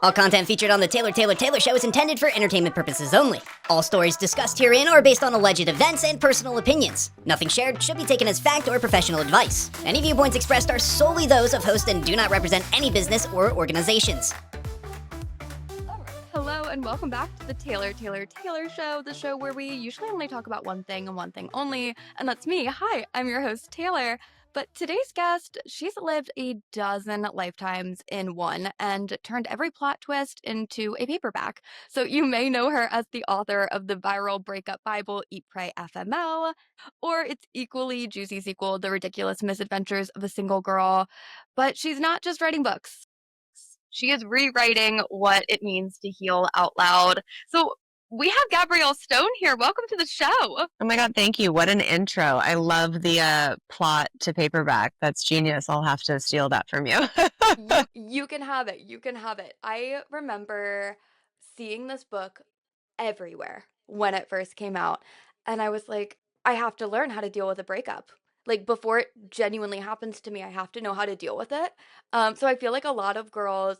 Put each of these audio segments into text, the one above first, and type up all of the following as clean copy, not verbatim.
All content featured on the Taylor Show is intended for entertainment purposes only. All stories discussed herein are based on alleged events and personal opinions. Nothing shared should be taken as fact or professional advice. Any viewpoints expressed are solely those of host and do not represent any business or organizations. Hello and welcome back to the Taylor Show, the show where we usually only talk about one thing and one thing only, and that's me. Hi, I'm your host, Taylor. But today's guest, she's lived a dozen lifetimes in one and turned every plot twist into a paperback. So you may know her as the author of the viral breakup Bible, Eat, Pray, FML, or its equally juicy sequel, The Ridiculous Misadventures of a Single Girl. But she's not just writing books. She is rewriting what it means to heal out loud. So we have Gabrielle Stone here. Welcome to the show. Oh my God, thank you. What an intro. I love the plot to paperback. That's genius. I'll have to steal that from you. You can have it. You can have it. I remember seeing this book everywhere when it first came out. And I was like, I have to learn how to deal with a breakup. Like, before it genuinely happens to me, I have to know how to deal with it. So I feel like a lot of girls,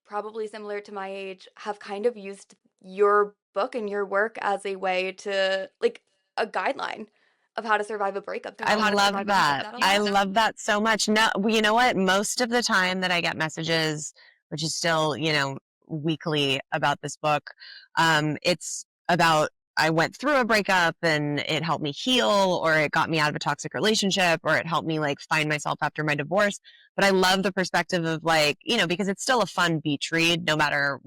probably similar to my age, have kind of used your book and your work as a way to, like, a guideline of how to survive a breakup. I love that. I love that so much. No, you know what? Most of the time that I get messages, which is still, weekly about this book, it's about I went through a breakup and it helped me heal, or it got me out of a toxic relationship, or it helped me find myself after my divorce. But I love the perspective of because it's still a fun beach read, no matter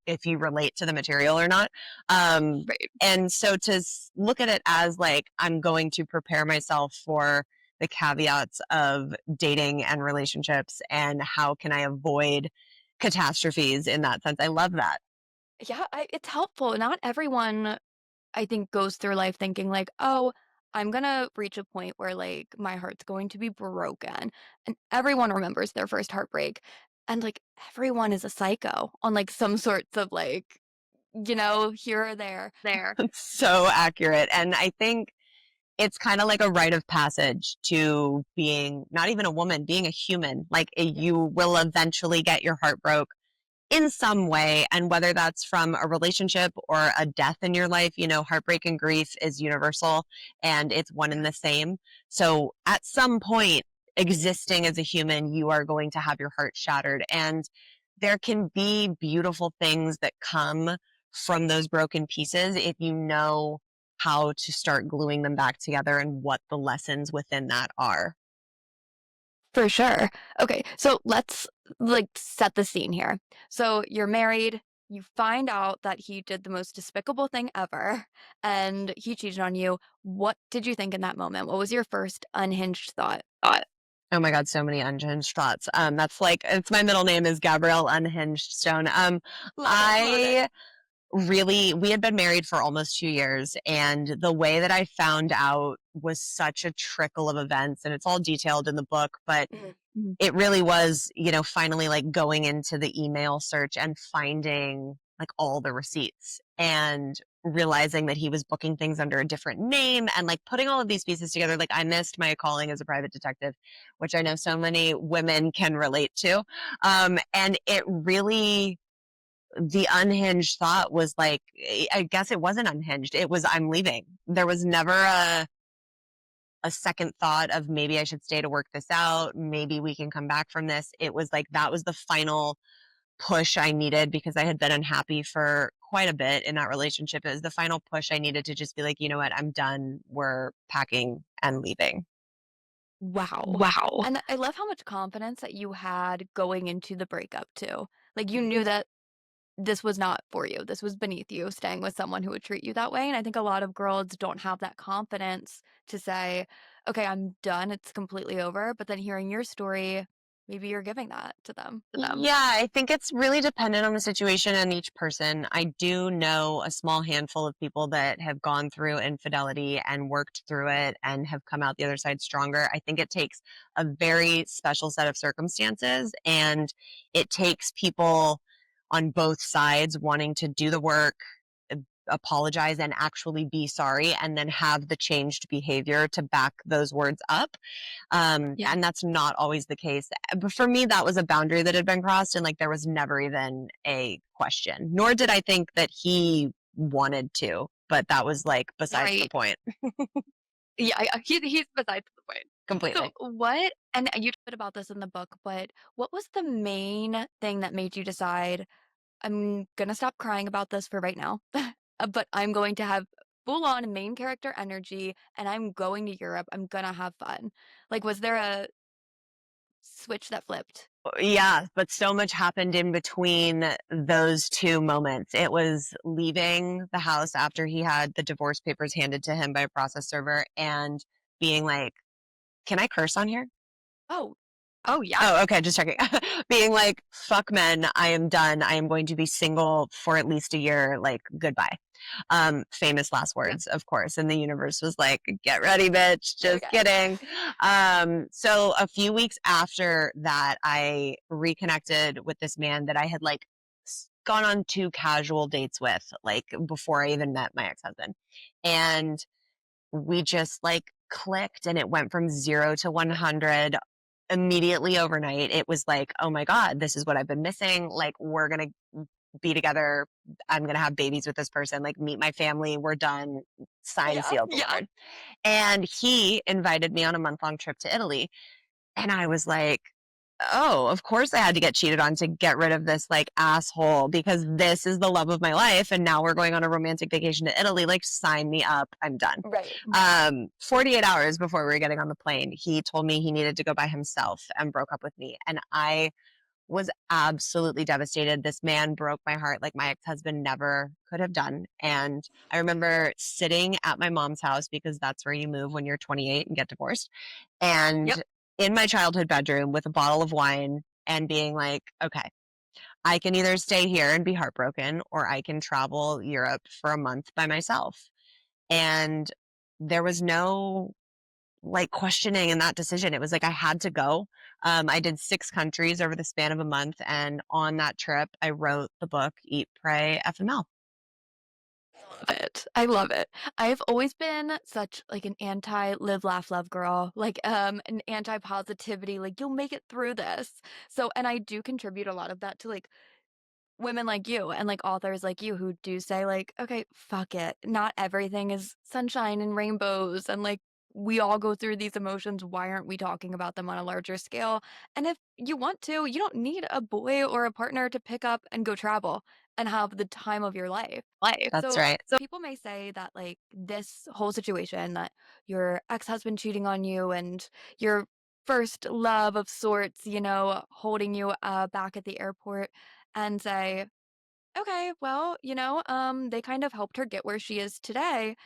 if you relate to the material or not. Right. And so to look at it as I'm going to prepare myself for the caveats of dating and relationships and how can I avoid catastrophes in that sense. I love that. Yeah, it's helpful. Not everyone, I think, goes through life thinking oh, I'm gonna reach a point where my heart's going to be broken. And everyone remembers their first heartbreak. And everyone is a psycho on some sorts of here or there. It's so accurate. And I think it's kind of like a rite of passage to being not even a woman, being a human. You will eventually get your heart broke in some way. And whether that's from a relationship or a death in your life, heartbreak and grief is universal and it's one and the same. So at some point, existing as a human, you are going to have your heart shattered. And there can be beautiful things that come from those broken pieces if you know how to start gluing them back together and what the lessons within that are. For sure. Okay, so let's set the scene here. So you're married, you find out that he did the most despicable thing ever and he cheated on you. What did you think in that moment? What was your first unhinged thought? Oh my God, so many unhinged thoughts. That's it's my middle name is Gabrielle Unhinged Stone. Love it. We had been married for almost 2 years, and the way that I found out was such a trickle of events, and it's all detailed in the book, but Mm-hmm. it really was, finally going into the email search and finding all the receipts and realizing that he was booking things under a different name and putting all of these pieces together. I missed my calling as a private detective, which I know so many women can relate to. And it really, the unhinged thought was I guess it wasn't unhinged. It was, I'm leaving. There was never a second thought of maybe I should stay to work this out. Maybe we can come back from this. It was that was the final push I needed because I had been unhappy for quite a bit in that relationship. It was the final push I needed to just be you know what, I'm done. We're packing and leaving. Wow. And I love how much confidence that you had going into the breakup too. You knew that this was not for you. This was beneath you, staying with someone who would treat you that way. And I think a lot of girls don't have that confidence to say, okay, I'm done. It's completely over. But then hearing your story, maybe you're giving that to them. Yeah, I think it's really dependent on the situation and each person. I do know a small handful of people that have gone through infidelity and worked through it and have come out the other side stronger. I think it takes a very special set of circumstances, and it takes people on both sides wanting to do the work, apologize and actually be sorry and then have the changed behavior to back those words up. Yeah. And that's not always the case. But for me, that was a boundary that had been crossed, and like there was never even a question. Nor did I think that he wanted to, but that was like besides the Right. point Yeah, he's besides the point. So completely. what and you talked about this in the book, but what was the main thing that made you decide, "I'm gonna stop crying about this for right now, but I'm going to have full on main character energy, and I'm going to Europe, I'm gonna have fun." Like, was there a switch that flipped? Yeah, but so much happened in between those two moments. It was leaving the house after he had the divorce papers handed to him by a process server and being like, can I curse on here? Oh. Oh, yeah. Oh, okay, just checking. Being like, fuck men, I am done. I am going to be single for at least a year, like, goodbye. Famous last Yeah. words, of course. And the universe was like, get ready, bitch. Just Okay. kidding. So a few weeks after that, I reconnected with this man that I had like gone on 2 casual dates with, like before I even met my ex-husband. And we just like clicked and it went from 0 to 100 immediately overnight. It was like, oh my God, this is what I've been missing. Like, we're going to be together. I'm going to have babies with this person, like, meet my family. We're done. Sign, Yeah, seal, yeah. board. And he invited me on a month-long trip to Italy. And I was like, oh, of course I had to get cheated on to get rid of this like asshole because this is the love of my life. And now we're going on a romantic vacation to Italy. Like, sign me up. I'm done. Right. 48 hours before we were getting on the plane, he told me he needed to go by himself and broke up with me. And I was absolutely devastated. This man broke my heart like my ex-husband never could have done. And I remember sitting at my mom's house because that's where you move when you're 28 and get divorced. And Yep. in my childhood bedroom with a bottle of wine and being like, okay, I can either stay here and be heartbroken or I can travel Europe for a month by myself. And there was no like questioning in that decision. It was like I had to go. I did 6 countries over the span of a month. And on that trip, I wrote the book, Eat, Pray, FML. Love it. I love it. I've always been such like an anti live, laugh, love girl, like an anti positivity, like you'll make it through this. So, and I do contribute a lot of that to like women like you and like authors like you who do say like, okay, fuck it. Not everything is sunshine and rainbows and like we all go through these emotions. Why aren't we talking about them on a larger scale? And if you want to, you don't need a boy or a partner to pick up and go travel and have the time of your life. That's So right. people may say that like this whole situation that your ex-husband cheating on you and your first love of sorts, you know, holding you back at the airport and say, okay, well, you know, they kind of helped her get where she is today.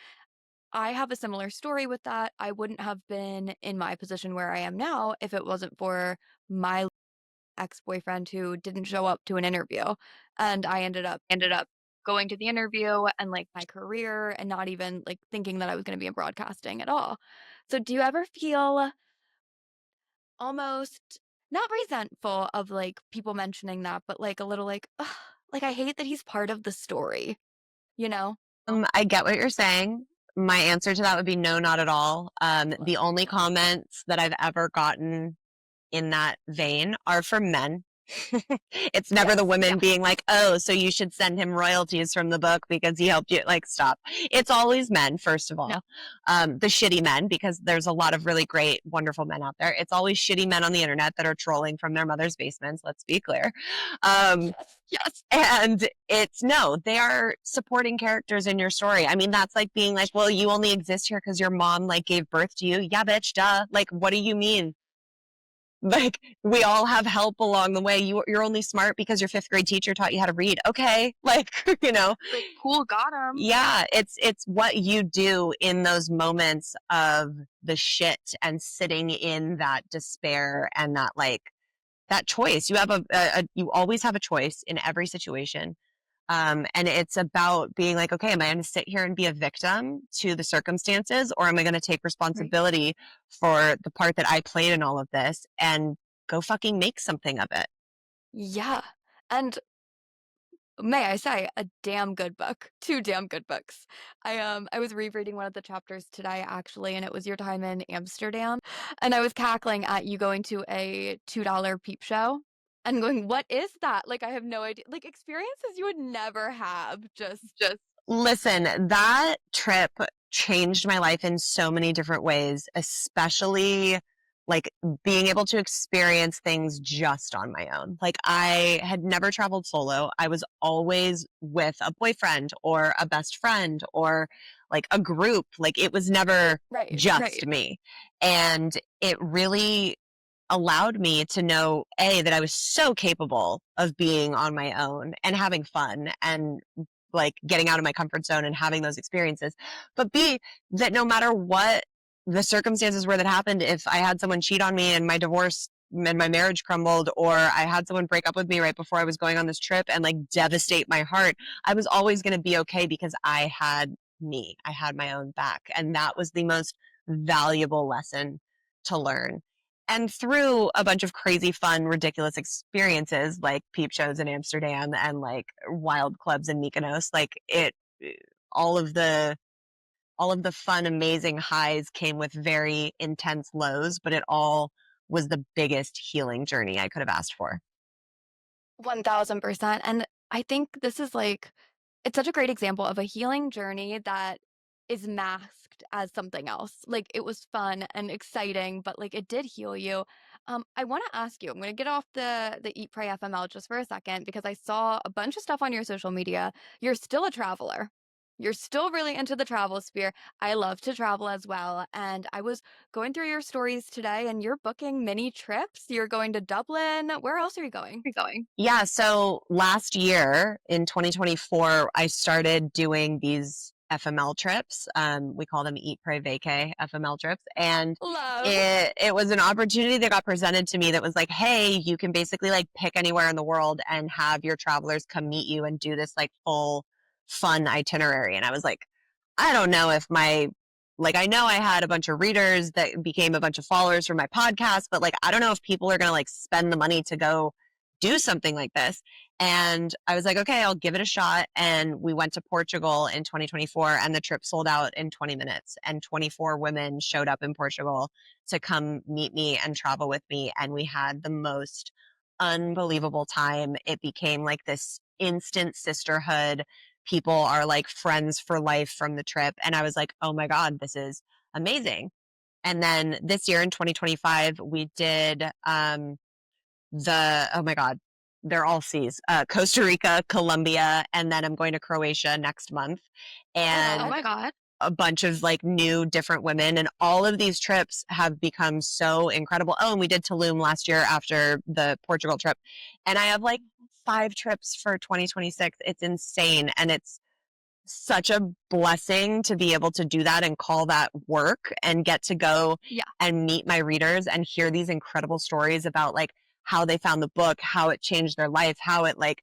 I have a similar story with that. I wouldn't have been in my position where I am now if it wasn't for my ex-boyfriend who didn't show up to an interview. And I ended up going to the interview and like my career and not even like thinking that I was going to be in broadcasting at all. So do you ever feel almost not resentful of like people mentioning that, but like a little like, ugh, like I hate that he's part of the story, you know? I get what you're saying. My answer to that would be no, not at all. The only comments that I've ever gotten in that vein are from men. It's never the Yes. women Yeah. being like, oh, so you should send him royalties from the book because he helped you. Like, stop. It's always men, first of No. all. The shitty men, because there's a lot of really great, wonderful men out there. It's always shitty men on the internet that are trolling from their mother's basements. Let's be clear. Yes. And it's no, they are supporting characters in your story. I mean, that's like being like, well, you only exist here because your mom like gave birth to you. Yeah, bitch, duh. Like, what do you mean? Like, we all have help along the way. You're only smart because your 5th grade teacher taught you how to read. Okay. Like, you know, Like, cool, got him. yeah, it's what you do in those moments of the shit and sitting in that despair and that like that choice. You have you always have a choice in every situation. And it's about being like, okay, am I going to sit here and be a victim to the circumstances, or am I going to take responsibility for the part that I played in all of this and go fucking make something of it? Yeah. And may I say, a damn good book. 2 damn good books. I was rereading one of the chapters today actually, and it was your time in Amsterdam, and I was cackling at you going to a $2 peep show and going, "What is that?" Like, I have no idea. Like, experiences you would never have just Listen, that trip changed my life in so many different ways, especially like being able to experience things just on my own. Like I had never traveled solo. I was always with a boyfriend or a best friend or like a group. Like it was never Right, just right. me. And it really allowed me to know A, that I was so capable of being on my own and having fun and like getting out of my comfort zone and having those experiences. But B, that no matter what the circumstances were that happened, if I had someone cheat on me and my divorce and my marriage crumbled, or I had someone break up with me right before I was going on this trip and like devastate my heart, I was always going to be okay because I had me. I had my own back. And that was the most valuable lesson to learn. And through a bunch of crazy, fun, ridiculous experiences like peep shows in Amsterdam and like wild clubs in Mykonos, like all of the all of the fun, amazing highs came with very intense lows, but it all was the biggest healing journey I could have asked for. 1000%. And I think this is like, it's such a great example of a healing journey that is masked as something else. Like it was fun and exciting, but like it did heal you. I want to ask you, I'm going to get off the Eat Pray FML just for a second because I saw a bunch of stuff on your social media. You're still a traveler. You're still really into the travel sphere. I love to travel as well. And I was going through your stories today and you're booking mini trips. You're going to Dublin. Where else are you going? Yeah, so last year in 2024, I started doing these FML trips. We call them Eat, Pray, Vacay FML trips. And Love. it was an opportunity that got presented to me that was like, hey, you can basically like pick anywhere in the world and have your travelers come meet you and do this like full fun itinerary. And I was like, I don't know if my like I know I had a bunch of readers that became a bunch of followers for my podcast, but like I don't know if people are gonna like spend the money to go do something like this. And I was like, okay, I'll give it a shot. And we went to Portugal in 2024 and the trip sold out in 20 minutes. And 24 women showed up in Portugal to come meet me and travel with me. And we had the most unbelievable time. It became like this instant sisterhood. People are like friends for life from the trip. And I was like, oh my God, this is amazing. And then this year in 2025, we did oh my God, they're all C's. Costa Rica, Colombia, and then I'm going to Croatia next month. Oh And my God. a bunch of like new different women. And all of these trips have become so incredible. Oh, and we did Tulum last year after the Portugal trip. And I have like 5 trips for 2026. It's insane. And it's such a blessing to be able to do that and call that work and get to go Yeah. and meet my readers and hear these incredible stories about like how they found the book, how it changed their life, how it like,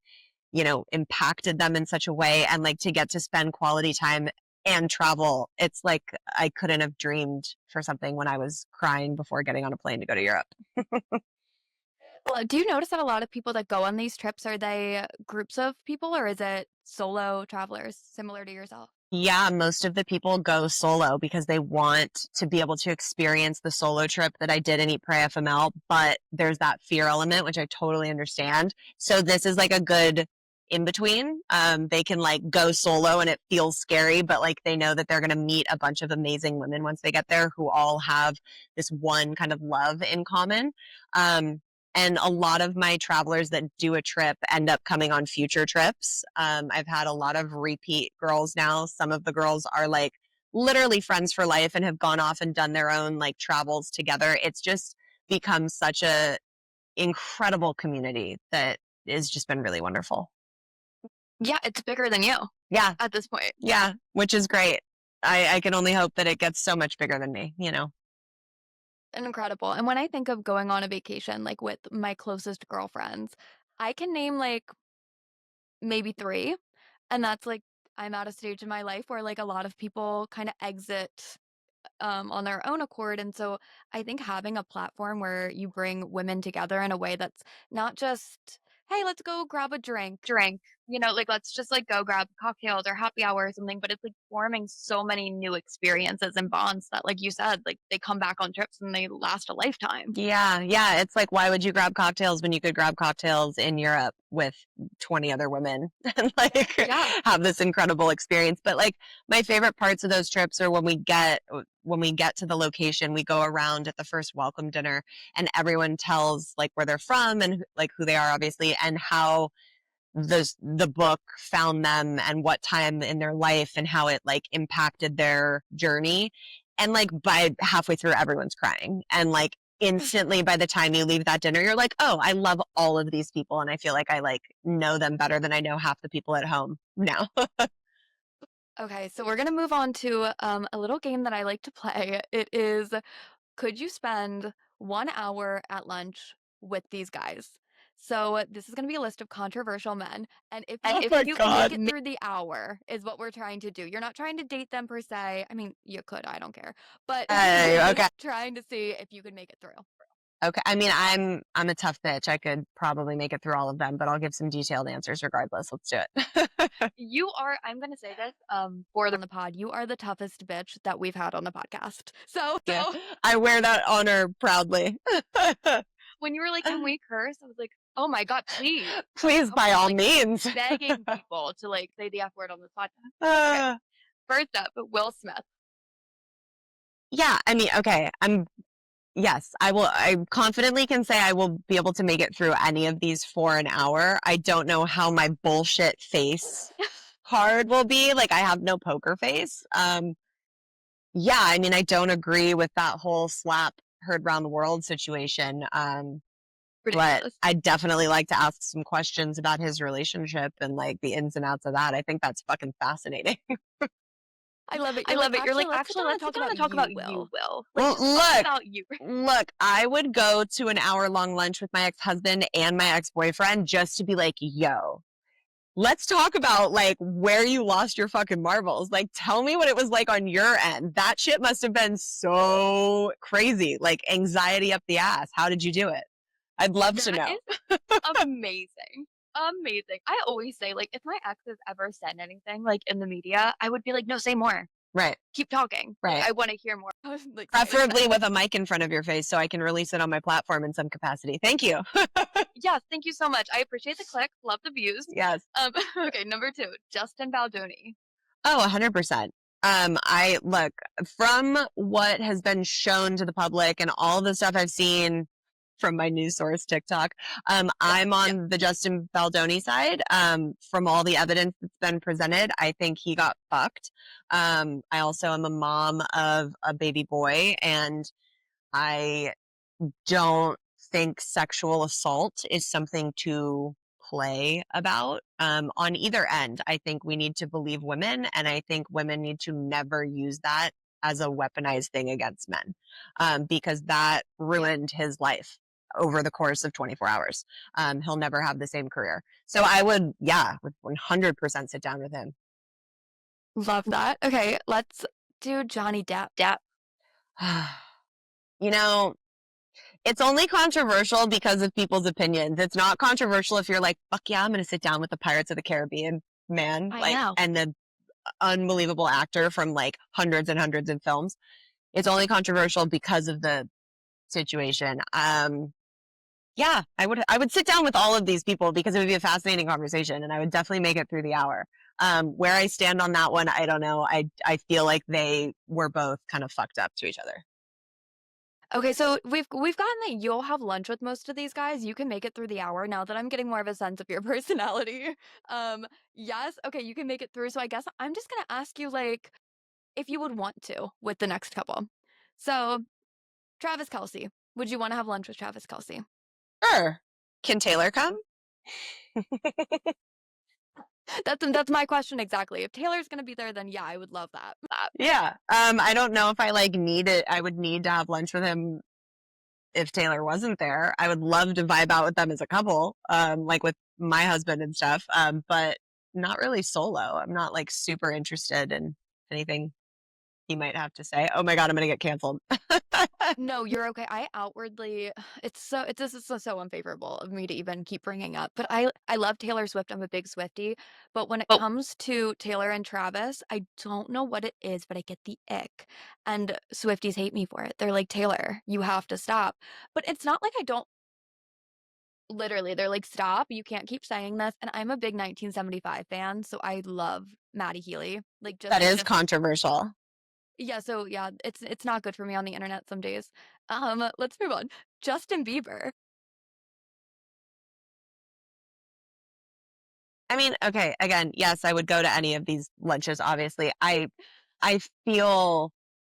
impacted them in such a way and like to get to spend quality time and travel. It's like I couldn't have dreamed for something when I was crying before getting on a plane to go to Europe. Well, do you notice that a lot of people that go on these trips, are they groups of people or is it solo travelers similar to yourself? Yeah, most of the people go solo because they want to be able to experience the solo trip that I did in Eat Pray FML, but there's that fear element, which I totally understand. So this is like a good in between. They can like go solo and it feels scary, but like they know that they're going to meet a bunch of amazing women once they get there who all have this one kind of love in common. Um, and a lot of my travelers that do a trip end up coming on future trips. I've had a lot of repeat girls now. Some of the girls are like literally friends for life and have gone off and done their own like travels together. It's just become such a incredible community that has just been really wonderful. Yeah, it's bigger than you Yeah, at this point. yeah, which is great. I can only hope that it gets so much bigger than me. And incredible. And when I think of going on a vacation, like with my closest girlfriends, I can name like maybe three. And that's like, I'm at a stage in my life where like a lot of people kind of exit on their own accord. And so I think having a platform where you bring women together in a way that's not just, hey, let's go grab a drink. like let's just like go grab cocktails or happy hour or something. But it's like forming so many new experiences and bonds that, like you said, like they come back on trips and they last a lifetime. Yeah, yeah. It's like, why would you grab cocktails when you could grab cocktails in Europe with 20 other women and like Yeah. have this incredible experience? But like my favorite parts of those trips are when we get to the location, we go around at the first welcome dinner and everyone tells like where they're from and like who they are, obviously, and how the book found them and what time in their life and how it like impacted their journey. And like by halfway through, everyone's crying. And like instantly by the time you leave that dinner, you're like, oh, I love all of these people. And I feel like I like know them better than I know half the people at home now. Okay, so we're gonna move on to a little game that I like to play. It is, could you spend 1 hour at lunch with these guys? So this is going to be a list of controversial men, and if Oh if my you God. make it through the hour, is what we're trying to do. You're not trying to date them per se. I mean, you could, I don't care, but Hey, we're okay. just trying to see if you could make it through. Okay. I mean, I'm a tough bitch. I could probably make it through all of them, but I'll give some detailed answers regardless. Let's do it. You are. I'm going to say this. For the pod, you are the toughest bitch that we've had on the podcast. So, Yeah. I wear that honor proudly. when you were like, "Can we curse?" I was like, "Oh my god, please, Please, by all like, means. begging people to like say the F word on this podcast." Uh, First up, Will Smith. yeah, I mean, okay. Yes, I confidently can say I will be able to make it through any of these for an hour. I don't know how my bullshit face card will be. Like, I have no poker face. Yeah, I mean, I don't agree with that whole slap heard around the world situation. But Ridiculous. I'd definitely like to ask some questions about his relationship and like the ins and outs of that. I think that's fucking fascinating. I love it. I love it. You're like, Let's sit down and talk about you, Will. Like, Well, just talk about you. look, I would go to an hour-long lunch with my ex-husband and my ex-boyfriend just to be like, yo, let's talk about like where you lost your fucking marbles. Like, tell me what it was like on your end. That shit must have been so crazy. Like anxiety up the ass. How did you do it? I'd love to know. Is amazing. Amazing. I always say, like, if my ex has ever said anything, like, in the media, I would be like, no, say more. Right. Keep talking. Right. Like, I want to hear more. I was, like, Preferably with a mic in front of your face so I can release it on my platform in some capacity. Thank you. Yes, thank you so much. I appreciate the click. Love the views. Yes. Okay, number 2, Justin Baldoni. Oh, 100%. I look from what has been shown to the public and all the stuff I've seen from my news source TikTok. I'm on the Justin Baldoni side. From all the evidence that's been presented, I think he got fucked. I also am a mom of a baby boy, and I don't think sexual assault is something to play about on either end. I think we need to believe women, and I think women need to never use that as a weaponized thing against men because that ruined his life over the course of 24 hours. He'll never have the same career. So I would, would 100% sit down with him. Love that. Okay, let's do Johnny Depp. You know, it's only controversial because of people's opinions. It's not controversial if you're like, fuck yeah, I'm going to sit down with the Pirates of the Caribbean man. I like, know. And the unbelievable actor from like hundreds and hundreds of films. It's only controversial because of the situation. Yeah, I would sit down with all of these people because it would be a fascinating conversation and I would definitely make it through the hour. Where I stand on that one, I don't know. I feel like they were both kind of fucked up to each other. Okay, so we've gotten that you'll have lunch with most of these guys. You can make it through the hour now that I'm getting more of a sense of your personality. Yes, okay, you can make it through. So I guess I'm just gonna ask you like if you would want to with the next couple. So Travis Kelce, would you want to have lunch with Travis Kelce? Sure. Can Taylor come? That's my question exactly. If Taylor's gonna be there, then yeah, I would love that. Yeah. I don't know if I like need it. I would need to have lunch with him if Taylor wasn't there. I would love to vibe out with them as a couple, like with my husband and stuff. But not really solo. I'm not like super interested in anything he might have to say. Oh my God, I'm going to get canceled. No, you're okay. I outwardly this is so unfavorable of me to even keep bringing up, but I love Taylor Swift. I'm a big Swiftie, but when it Oh, comes to Taylor and Travis, I don't know what it is, but I get the ick. And Swifties hate me for it. They're like, "Taylor, you have to stop." But it's not like I don't literally, they're like, "Stop, you can't keep saying this." And I'm a big 1975 fan, so I love Maddie Healy. Like that is just controversial. yeah, so yeah, it's not good for me on the internet some days. Let's move on. Justin Bieber. I mean, okay, again, yes, I would go to any of these lunches, obviously. I feel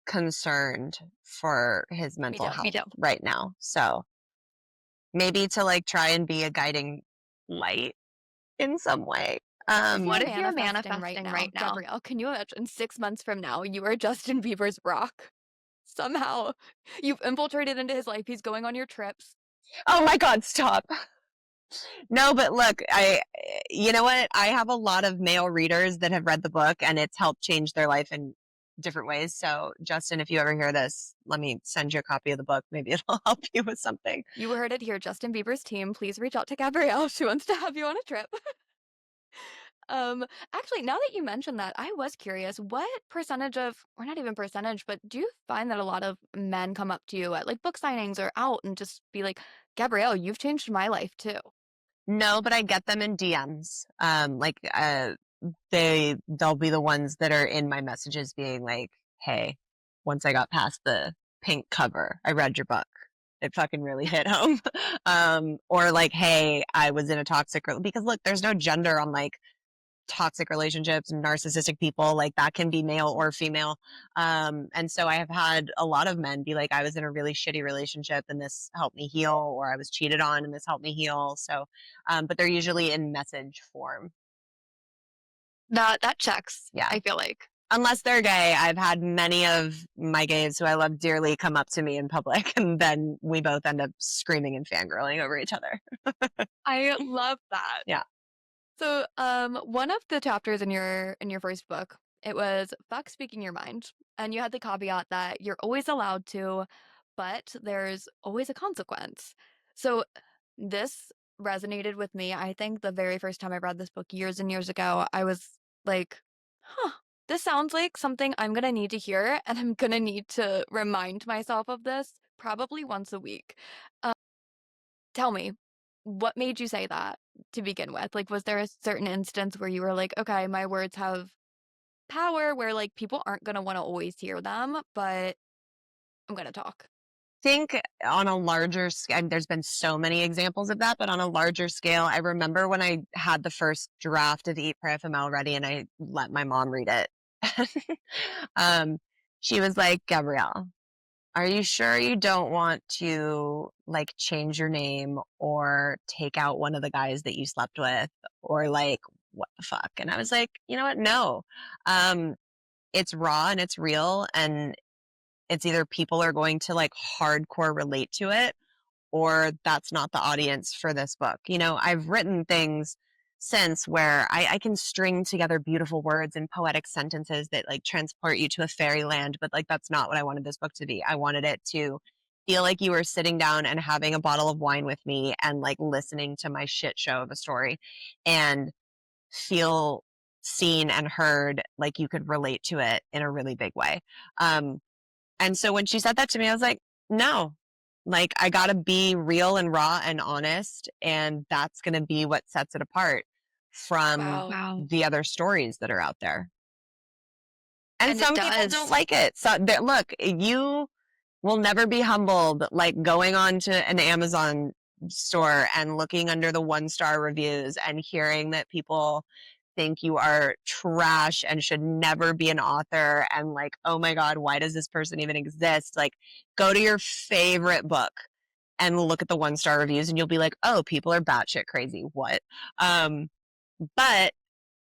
concerned for his Me mental too. health right now. So maybe to like try and be a guiding light in some way. What if you're manifesting right now? Gabrielle, can you imagine 6 months from now, you are Justin Bieber's rock? Somehow you've infiltrated into his life. He's going on your trips. Oh my God, stop. No, but look, you know what? I have a lot of male readers that have read the book and it's helped change their life in different ways. So, Justin, if you ever hear this, let me send you a copy of the book. Maybe it'll help you with something. You heard it here, Justin Bieber's team. Please reach out to Gabrielle. She wants to have you on a trip. Um, Actually, now that you mentioned that, I was curious, what percentage of, or not even percentage, but do you find that a lot of men come up to you at like book signings or out and just be like, Gabrielle, you've changed my life too? No, but I get them in DMs. They'll be the ones that are in my messages being like, "Hey, once I got past the pink cover, I read your book. It fucking really hit home." Or like, "Hey, I was in a because look, there's no gender on like toxic relationships, narcissistic people, like that can be male or female. And so I have had a lot of men be like, I was in a really shitty relationship and this helped me heal, or I was cheated on and this helped me heal. So, but they're usually in message form. That checks, Yeah. I feel like. Unless they're gay, I've had many of my gays who I love dearly come up to me in public, and then we both end up screaming and fangirling over each other. I love that. Yeah. So, one of the chapters in your first book, it was fuck speaking your mind, and you had the caveat that you're always allowed to, but there's always a consequence. So, this resonated with me. I think the very first time I read this book years and years ago, I was like, "Huh, this sounds like something I'm gonna need to hear, and I'm gonna need to remind myself of this probably once a week." Tell me, what made you say that to begin with? Like, was there a certain instance where you were like, okay, my words have power where like people aren't going to want to always hear them, but I'm going to talk? Think on a larger scale, and there's been so many examples of that, but on a larger scale, I remember when I had the first draft of Eat, Pray, FML ready and I let my mom read it. um, she was like, Gabrielle, are you sure you don't want to like change your name or take out one of the guys that you slept with or like what the fuck? And I was like, you know what? No. Um, it's raw and it's real and it's either people are going to like hardcore relate to it or that's not the audience for this book. You know, I've written things since where I can string together beautiful words and poetic sentences that like transport you to a fairyland, but like that's not what I wanted this book to be. I wanted it to feel like you were sitting down and having a bottle of wine with me and like listening to my shit show of a story and feel seen and heard like you could relate to it in a really big way. Um, and so when she said that to me, I was like, no, like I got to be real and raw and honest. And that's going to be what sets it apart from Wow. the other stories that are out there. And And it some people does. don't like it. So look, you will never be humbled like going on to an Amazon store and looking under the 1-star reviews and hearing that people think you are trash and should never be an author and like, oh my God, why does this person even exist? Like, go to your favorite book and look at the 1-star reviews and you'll be like, oh, people are batshit crazy. What? But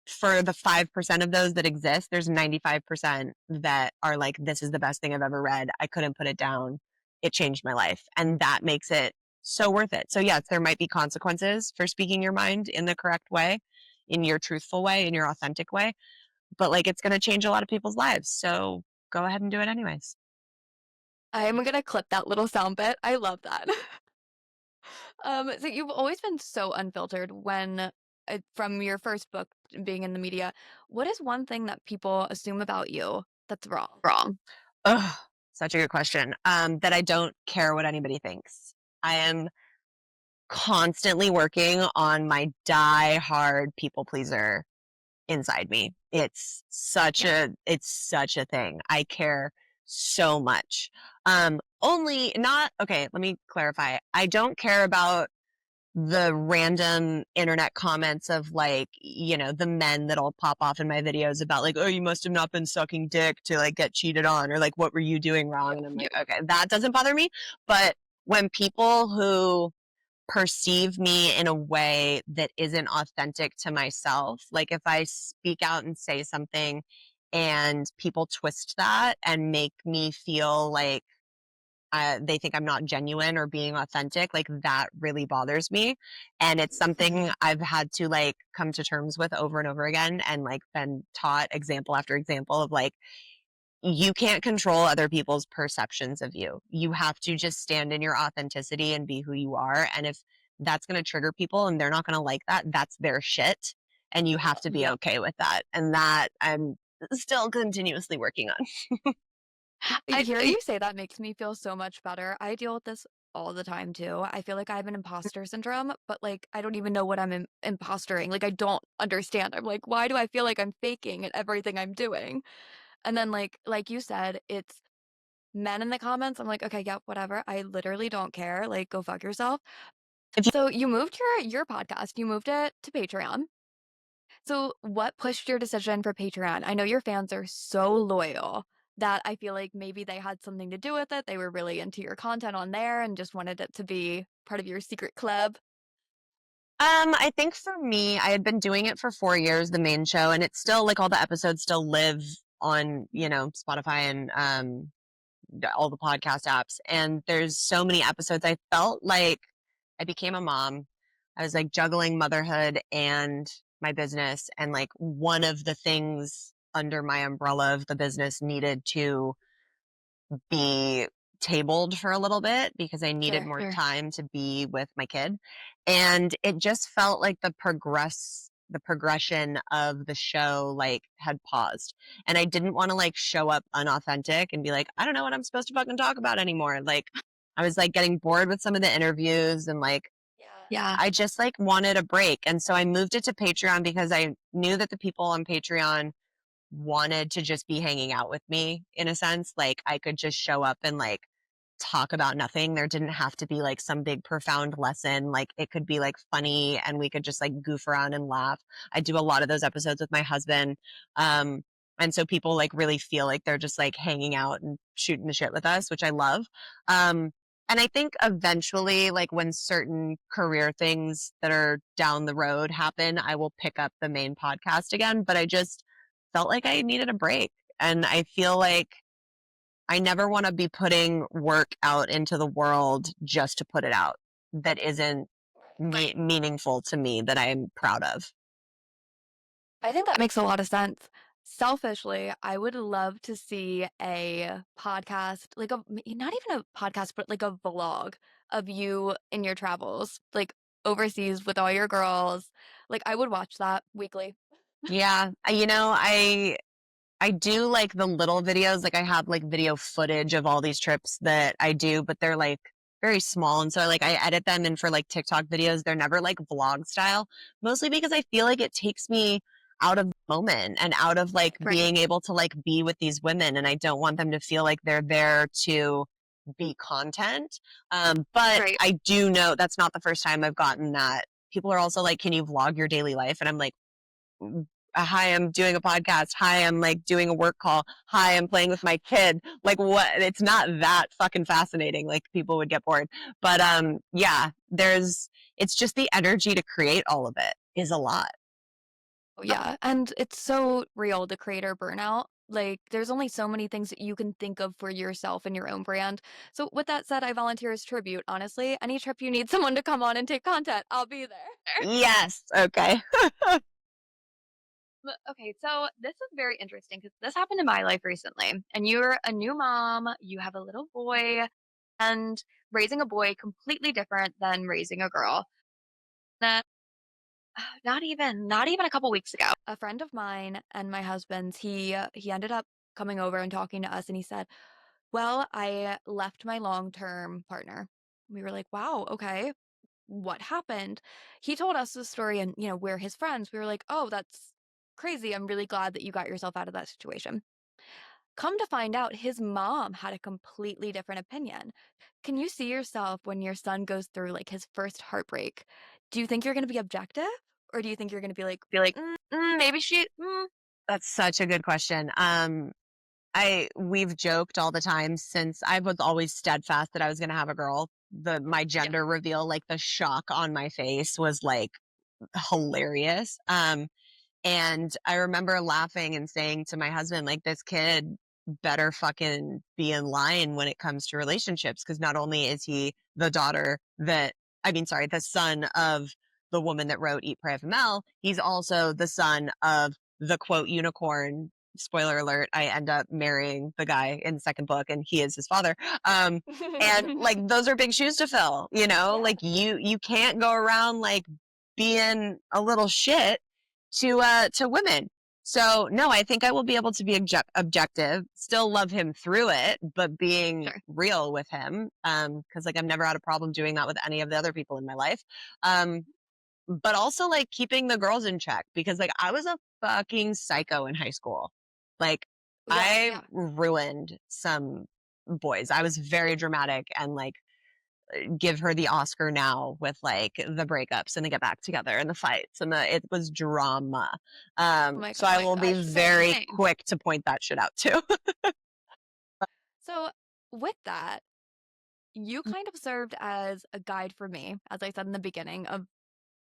for the 5% of those that exist, there's 95% that are like, this is the best thing I've ever read. I couldn't put it down. It changed my life. And that makes it so worth it. So yes, there might be consequences for speaking your mind in the correct way, in your truthful way, in your authentic way, but like it's going to change a lot of people's lives. So go ahead and do it anyways. I'm gonna clip that little sound bit. I love that. So you've always been so unfiltered when from your first book being in the media. What is one thing that people assume about you that's wrong? Wrong. Ugh, such a good question. That I don't care what anybody thinks. I am constantly working on my die-hard people pleaser inside me. Yeah. It's such a thing. I care so much. Only not okay, let me clarify. I don't care about the random internet comments of like, the men that'll pop off in my videos about like, oh, you must have not been sucking dick to like get cheated on, or like, what were you doing wrong? Yeah. And I'm like, okay, that doesn't bother me. But when people who perceive me in a way that isn't authentic to myself, like if I speak out and say something and people twist that and make me feel like they think I'm not genuine or being authentic, like that really bothers me. And it's something Mhm. I've had to like come to terms with over and over again, and like been taught example after example of like, you can't control other people's perceptions of you. You have to just stand in your authenticity and be who you are. And if that's going to trigger people and they're not going to like that, that's their shit. And you have to be Yeah. okay with that. And that I'm still continuously working on. Hearing you say that makes me feel so much better. I deal with this all the time too. I feel like I have an imposter syndrome, but like I don't even know what I'm impostering. Like I don't understand. I'm like, why do I feel like I'm faking at everything I'm doing? And then like you said, it's men in the comments. I'm like, okay, yeah, whatever. I literally don't care. Like, go fuck yourself. If you, So you moved your podcast. You moved it to Patreon. So, what pushed your decision for Patreon? I know your fans are so loyal that I feel like maybe they had something to do with it. They were really into your content on there and just wanted it to be part of your secret club. I think for me, I had been doing it for 4 years, the main show, and it's still like all the episodes still live on, Spotify and all the podcast apps. And there's so many episodes. I felt like I became a mom. I was like juggling motherhood and my business. And like one of the things under my umbrella of the business needed to be tabled for a little bit because I needed Sure, more sure. time to be with my kid. And it just felt like the progression of the show like had paused. And I didn't want to like show up unauthentic and be like, I don't know what I'm supposed to fucking talk about anymore. Like I was like getting bored with some of the interviews and like Yeah. I just like wanted a break. And so I moved it to Patreon because I knew that the people on Patreon wanted to just be hanging out with me in a sense. Like I could just show up and like talk about nothing. There didn't have to be like some big profound lesson. Like it could be like funny and we could just like goof around and laugh. I do a lot of those episodes with my husband. Um, and so people like really feel like they're just like hanging out and shooting the shit with us, which I love. Um, and I think eventually, like when certain career things that are down the road happen, I will pick up the main podcast again. But I just felt like I needed a break. And I feel like I never want to be putting work out into the world just to put it out that isn't meaningful to me, that I'm proud of. I think that makes a lot of sense. Selfishly, I would love to see a podcast, like not even a podcast, but like a vlog of you in your travels, like overseas with all your girls. Like I would watch that weekly. Yeah, I do like the little videos. Like I have like video footage of all these trips that I do, but they're like very small. And so like I edit them in for like TikTok videos. They're never like vlog style, mostly because I feel like it takes me out of the moment and out of like Right. being able to like be with these women. And I don't want them to feel like they're there to be content. But Right. I do know that's not the first time I've gotten that. People are also like, can you vlog your daily life? And I'm like, hi, I'm doing a podcast. Hi, I'm like doing a work call. Hi, I'm playing with my kid. Like what? It's not that fucking fascinating. Like people would get bored. But yeah, it's just the energy to create all of it is a lot. Oh, yeah. And it's so real, the creator burnout. Like, there's only so many things that you can think of for yourself and your own brand. So, with that said, I volunteer as tribute. Honestly, any trip you need someone to come on and take content, I'll be there. Yes. Okay. Okay, so this is very interesting because this happened in my life recently. And you're a new mom, you have a little boy, and raising a boy completely different than raising a girl. That not even a couple weeks ago. A friend of mine and my husband's, he ended up coming over and talking to us and he said, "Well, I left my long-term partner." We were like, "Wow, okay. What happened?" He told us the story and, we're his friends. We were like, "Oh, that's crazy. I'm really glad that you got yourself out of that situation." Come to find out, his mom had a completely different opinion. Can you see yourself when your son goes through like his first heartbreak? Do you think you're going to be objective? Or do you think you're going to be like, maybe That's such a good question. We've joked all the time since I was always steadfast that I was going to have a girl. My yeah, gender reveal, like the shock on my face was like hilarious. And I remember laughing and saying to my husband, like, this kid better fucking be in line when it comes to relationships. Cause not only is he the the son of the woman that wrote Eat, Pray, FML, he's also the son of the quote unicorn. Spoiler alert, I end up marrying the guy in the second book and he is his father. Um, and like those are big shoes to fill, yeah. like you can't go around like being a little shit to women. So no, I think I will be able to be objective, still love him through it, but being Sure. real with him. Cause like I've never had a problem doing that with any of the other people in my life. Um, but also like keeping the girls in check because like I was a fucking psycho in high school. Like Yeah, I yeah. ruined some boys. I was very dramatic and like give her the Oscar now with like the breakups and they get back together and the fights and it was drama. Oh my So I will be gosh. Same, very same. quick to point that shit out too. So with that, you kind of served as a guide for me, as I said in the beginning, of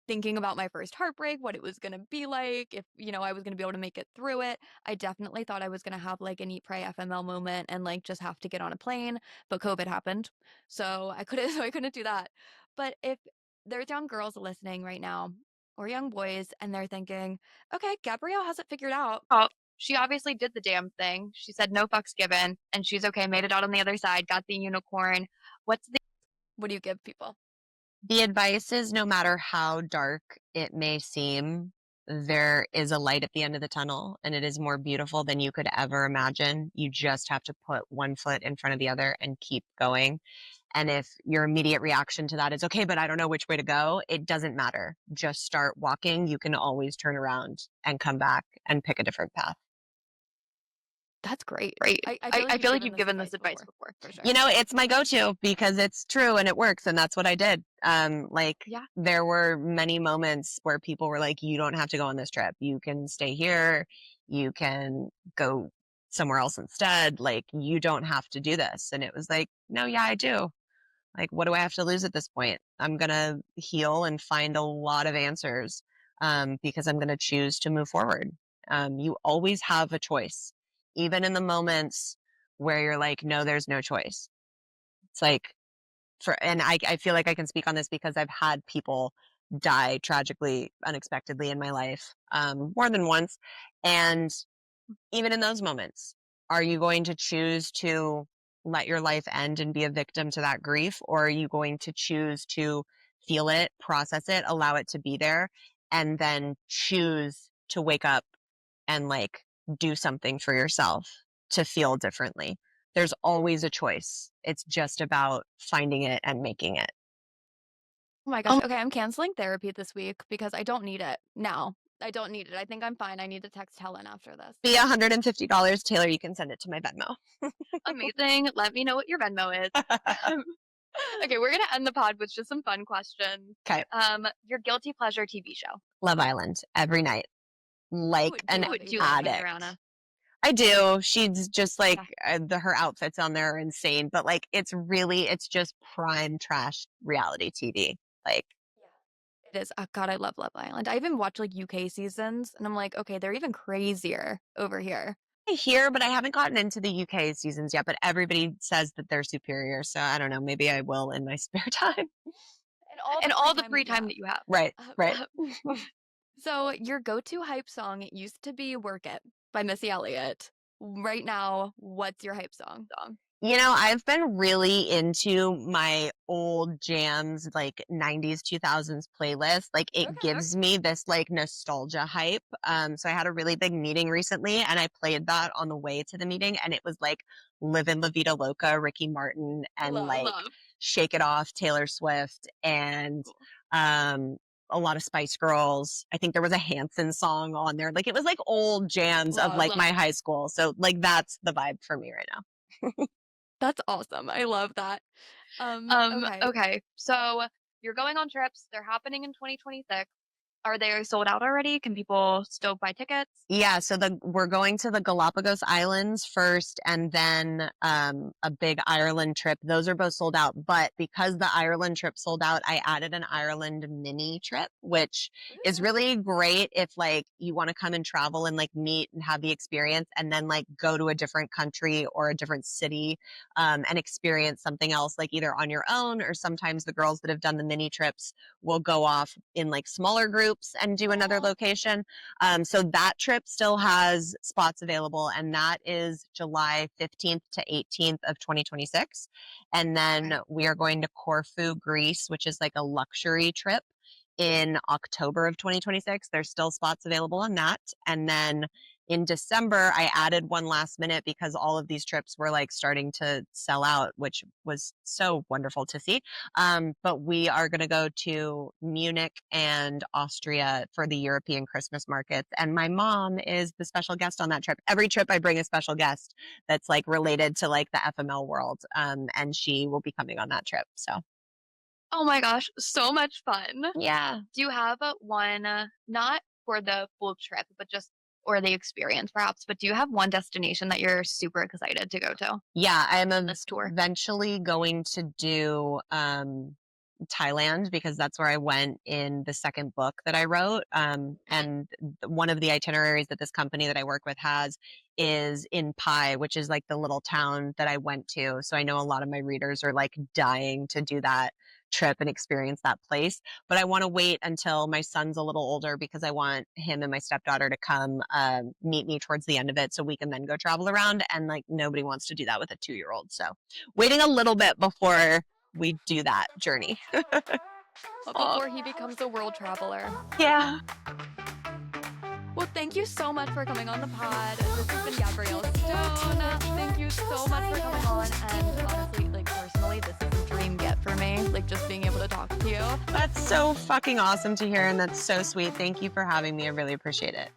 thinking about my first heartbreak, what it was going to be like, if, I was going to be able to make it through it. I definitely thought I was going to have like an Eat, Pray, FML moment and like just have to get on a plane, but COVID happened. So I couldn't, so I couldn't do that. But if there's young girls listening right now or young boys and they're thinking, okay, Gabrielle has it figured out. Oh, she obviously did the damn thing. She said no fucks given and she's okay, made it out on the other side, got the unicorn. What do you give people? The advice is no matter how dark it may seem, there is a light at the end of the tunnel and it is more beautiful than you could ever imagine. You just have to put one foot in front of the other and keep going. And if your immediate reaction to that is, okay, but I don't know which way to go, it doesn't matter. Just start walking. You can always turn around and come back and pick a different path. That's great. Great. I feel like I you've feel like given you've this given this advice advice before, before. for sure. It's my go-to because it's true and it works. And that's what I did. Yeah. There were many moments where people were like, you don't have to go on this trip. You can stay here. You can go somewhere else instead. Like, you don't have to do this. And it was like, no, yeah, I do. Like, what do I have to lose at this point? I'm going to heal and find a lot of answers because I'm going to choose to move forward. You always have a choice, even in the moments where you're like, no, there's no choice. It's like, and I feel like I can speak on this because I've had people die tragically, unexpectedly in my life more than once. And even in those moments, are you going to choose to let your life end and be a victim to that grief? Or are you going to choose to feel it, process it, allow it to be there, and then choose to wake up and like do something for yourself to feel differently? There's always a choice. It's just about finding it and making it. Oh my gosh. Okay, I'm canceling therapy this week because I don't need it now. I don't need it. I think I'm fine. I need to text Helen after this. Be $150, Taylor. You can send it to my Venmo. Amazing. Let me know what your Venmo is. Okay, we're gonna end the pod with just some fun questions. Okay. Your guilty pleasure TV show. Love Island every night, like Do an you love addict. Mariana? I do. She's just like Okay. her outfits on there are insane, but like it's just prime trash reality TV. Like It is. Oh, God, I love Love Island. I even watch like UK seasons, and I'm like, okay, they're even crazier over here. I hear, but I haven't gotten into the UK seasons yet. But everybody says that they're superior, so I don't know. Maybe I will in my spare time. And all the free time that you have. Right, right. So your go-to hype song used to be "Work It" by Missy Elliott. Right now, what's your hype song? I've been really into my old jams, like 90s, 2000s playlist. Like it Okay. gives me this like nostalgia hype. So I had a really big meeting recently and I played that on the way to the meeting and it was like Livin' La Vida Loca, Ricky Martin, and Love. like Shake It Off, Taylor Swift, and Cool. um a lot of Spice Girls. I think there was a Hanson song on there. Like it was like old jams of like my high school. So like that's the vibe for me right now. That's awesome. I love that. Okay. Okay, so you're going on trips. They're happening in 2026. Are they sold out already? Can people still buy tickets? Yeah, so we're going to the Galapagos Islands first and then a big Ireland trip. Those are both sold out, but because the Ireland trip sold out, I added an Ireland mini trip, which is really great if like you want to come and travel and like meet and have the experience and then like go to a different country or a different city and experience something else like either on your own or sometimes the girls that have done the mini trips will go off in like smaller groups and do another location. So that trip still has spots available, and that is July 15th to 18th of 2026. And then we are going to Corfu, Greece, which is like a luxury trip in October of 2026. There's still spots available on that. And then in December, I added one last minute because all of these trips were like starting to sell out, which was so wonderful to see. But we are going to go to Munich and Austria for the European Christmas markets. And my mom is the special guest on that trip. Every trip I bring a special guest that's like related to like the FML world. And she will be coming on that trip. So Oh my gosh, so much fun. yeah. Do you have one, not for the full trip, but just or the experience perhaps, but do you have one destination that you're super excited to go to Yeah, I'm on this tour? eventually going to do Thailand because that's where I went in the second book that I wrote. And one of the itineraries that this company that I work with has is in Pai, which is like the little town that I went to. So I know a lot of my readers are like dying to do that trip and experience that place. But I want to wait until my son's a little older because I want him and my stepdaughter to come meet me towards the end of it so we can then go travel around. And like nobody wants to do that with a 2-year-old. So waiting a little bit before we do that journey. Before he becomes a world traveler. Yeah. Well, thank you so much for coming on the pod. This has been Gabrielle Stone. Thank you so much for coming on. And honestly, like personally, this is a dream get for me. Like just being able to talk to you. That's so fucking awesome to hear. And that's so sweet. Thank you for having me. I really appreciate it.